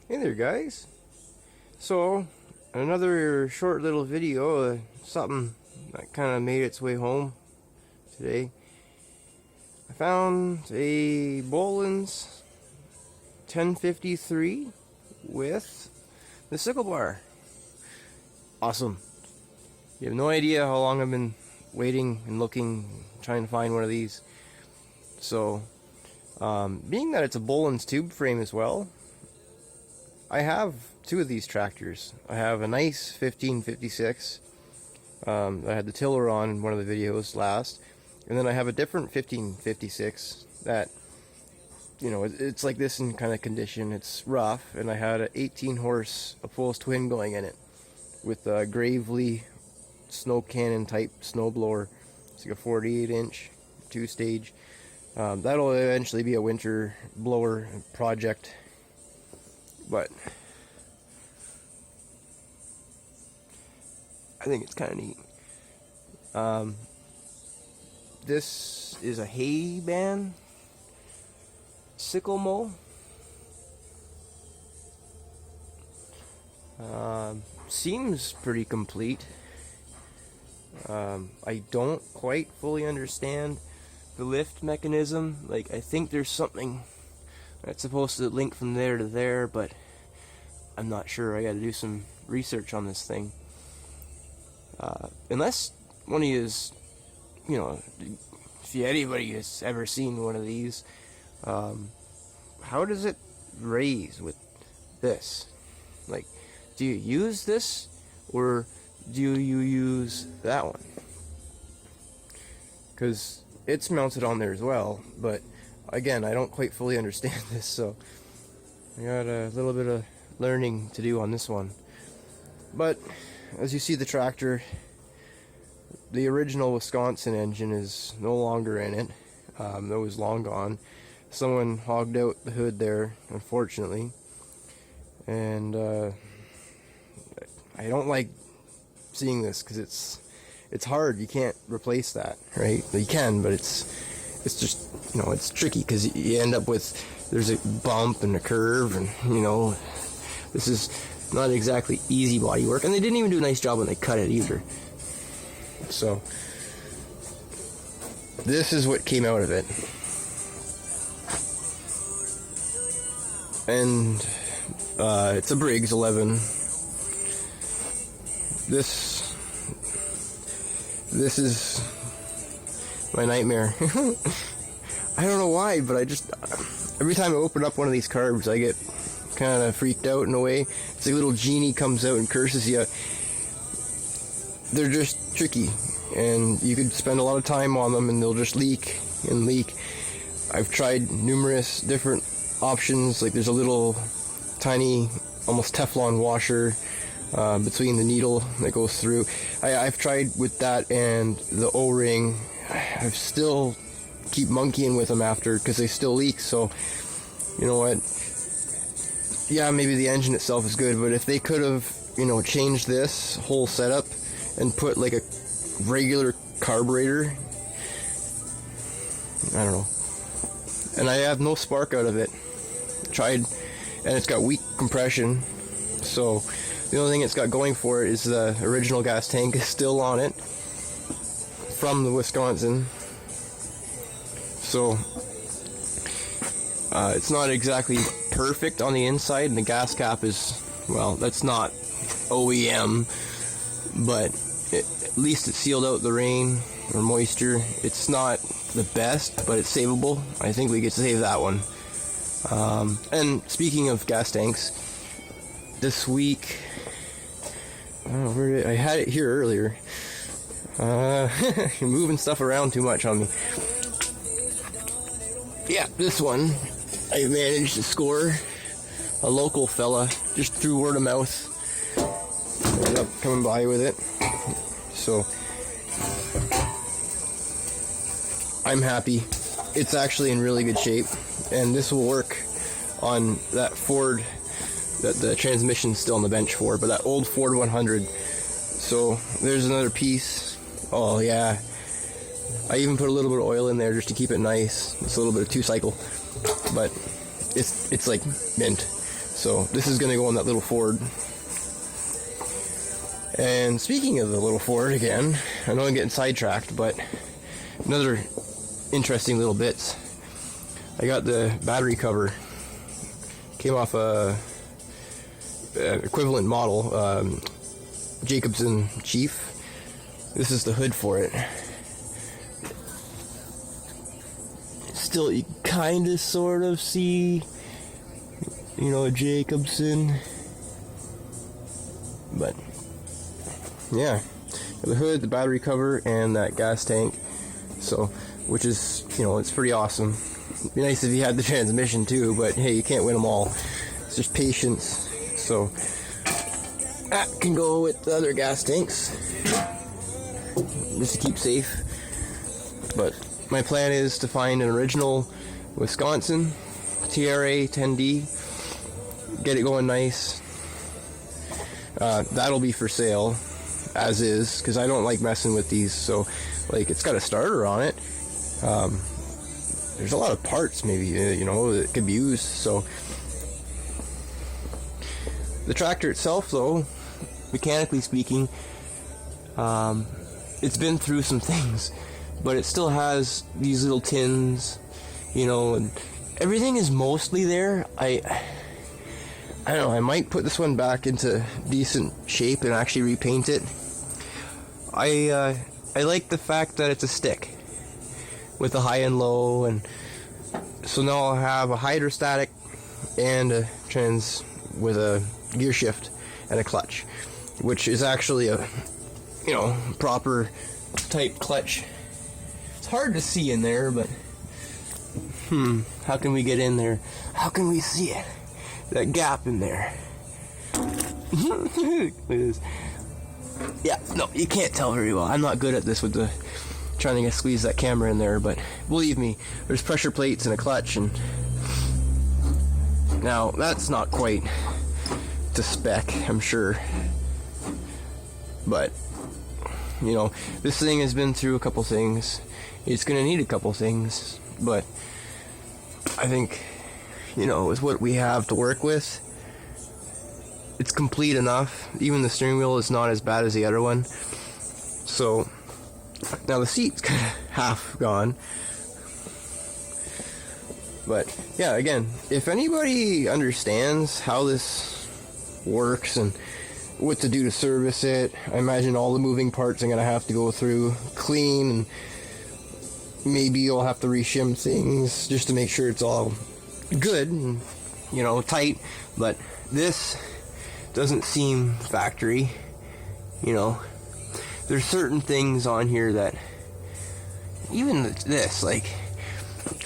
Hey there guys. So another short little video, something that kind of made its way home today. I found a Bolens 1053 with the sickle bar. Awesome. You have no idea how long I've been waiting and looking, trying to find one of these. So being that it's a Bolens tube frame as well, I have two of these tractors. I have a nice 1556 I had the tiller on in one of the videos last, and then I have a different 1556 that, you know, it's like this in kind of condition. It's rough, and I had an 18 horse Opposed twin going in it with a Gravely snow cannon type snow blower. It's like a 48 inch 2-stage. That'll eventually be a winter blower project, but I think it's kind of neat. This is a hay band sickle mow. Seems pretty complete. I don't quite fully understand the lift mechanism. Like, I think there's something that's supposed to link from there to there, but I'm not sure. I gotta do some research on this thing. Unless one of you is, you know, if anybody has ever seen one of these, how does it raise with this? Like, do you use this, or do you use that one? Because it's mounted on there as well, but again, I don't quite fully understand this, so I got a little bit of learning to do on this one. But as you see, the tractor, the original Wisconsin engine is no longer in it. That was long gone. Someone hogged out the hood there, unfortunately, and I don't like seeing this because it's hard. You can't replace that, right? You can, but it's just, you know, it's tricky because you end up with, there's a bump and a curve, and, you know, this is not exactly easy body work, and they didn't even do a nice job when they cut it either. So this is what came out of it, and it's a Briggs 11. This is my nightmare. I don't know why, but every time I open up one of these carbs, I get kind of freaked out in a way. It's like a little genie comes out and curses you. They're just tricky, and you could spend a lot of time on them and they'll just leak and leak. I've tried numerous different options. Like, there's a little tiny, almost Teflon washer between the needle that goes through. I've tried with that and the O-ring. I still keep monkeying with them after because they still leak. So, you know what? Yeah, maybe the engine itself is good, but if they could have, you know, changed this whole setup and put like a regular carburetor, I don't know. And I have no spark out of it. Tried, and it's got weak compression, so the only thing it's got going for it is the original gas tank is still on it from the Wisconsin. So it's not exactly perfect on the inside, and the gas cap is, well, that's not OEM, but at least it sealed out the rain or moisture. It's not the best, but it's savable. I think we could save that one. And speaking of gas tanks, this week, I don't know, I had it here earlier. You're moving stuff around too much on me. Yeah, this one I managed to score. A local fella, just through word of mouth, ended up coming by with it. So I'm happy. It's actually in really good shape, and this will work on that Ford that the transmission's still on the bench for, but that old Ford 100. So there's another piece. Oh yeah, I even put a little bit of oil in there just to keep it nice. It's a little bit of 2-cycle, but it's like mint. So this is going to go on that little Ford. And speaking of the little Ford again, I know I'm getting sidetracked, but another interesting little bits. I got the battery cover. Came off a equivalent model, Jacobson Chief. This is the hood for it. Still, you kind of sort of see, you know, a Jacobson, but yeah, the hood, the battery cover, and that gas tank. So, which is, you know, it's pretty awesome. It'd be nice if you had the transmission too, but hey, you can't win them all. It's just patience. So that can go with the other gas tanks, just to keep safe. But my plan is to find an original Wisconsin TRA 10D, get it going nice. That'll be for sale as is, because I don't like messing with these. So, like, it's got a starter on it. There's a lot of parts, maybe, you know, that could be used. So the tractor itself, though, mechanically speaking, it's been through some things, but it still has these little tins, you know, and everything is mostly there. I don't know, I might put this one back into decent shape and actually repaint it. I like the fact that it's a stick with a high and low, and so now I'll have a hydrostatic and a trans with a gear shift and a clutch, which is actually a, you know, proper type clutch. It's hard to see in there, but how can we get in there? How can we see it? That gap in there. Look at this. Yeah, no, you can't tell very well. I'm not good at this with the trying to squeeze that camera in there, but believe me, there's pressure plates and a clutch, and now that's not quite to spec, I'm sure, but you know, this thing has been through a couple things. It's gonna need a couple things, but I think, you know, with what we have to work with, it's complete enough. Even the steering wheel is not as bad as the other one. So now the seat's kind of half gone, but yeah, again, if anybody understands how this works and what to do to service it, I imagine all the moving parts I'm gonna have to go through, clean, and maybe you'll have to reshim things just to make sure it's all good and, you know, tight. But this doesn't seem factory, you know. There's certain things on here that, even this, like,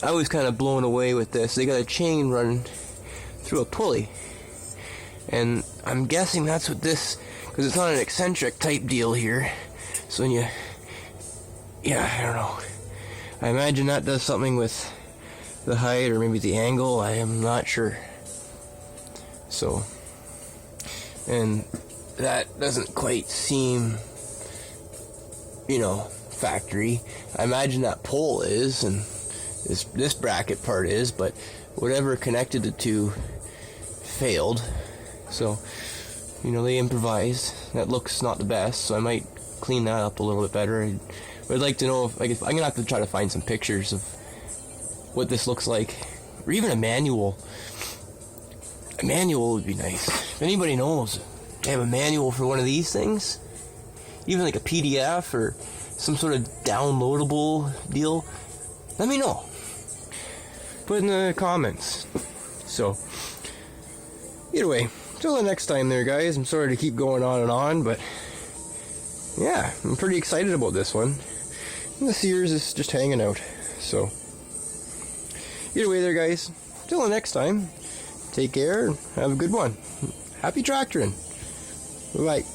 I was kind of blown away with this. They got a chain running through a pulley, and I'm guessing that's what this, because it's on an eccentric type deal here. So when you, yeah, I don't know. I imagine that does something with the height or maybe the angle. I am not sure. So, and that doesn't quite seem, you know, factory. I imagine that pole is, and this bracket part is, but whatever connected the two failed. So, you know, they improvised. That looks not the best, so I might clean that up a little bit better. I'd like to know if, like, I'm gonna have to try to find some pictures of what this looks like, or even a manual. A manual would be nice. If anybody knows, they have a manual for one of these things, even like a PDF or some sort of downloadable deal, let me know. Put in the comments. So, either way, till the next time there, guys. I'm sorry to keep going on and on, but yeah, I'm pretty excited about this one. And the Sears is just hanging out. So, either way there, guys. Till the next time, take care and have a good one. Happy tractoring. Bye-bye.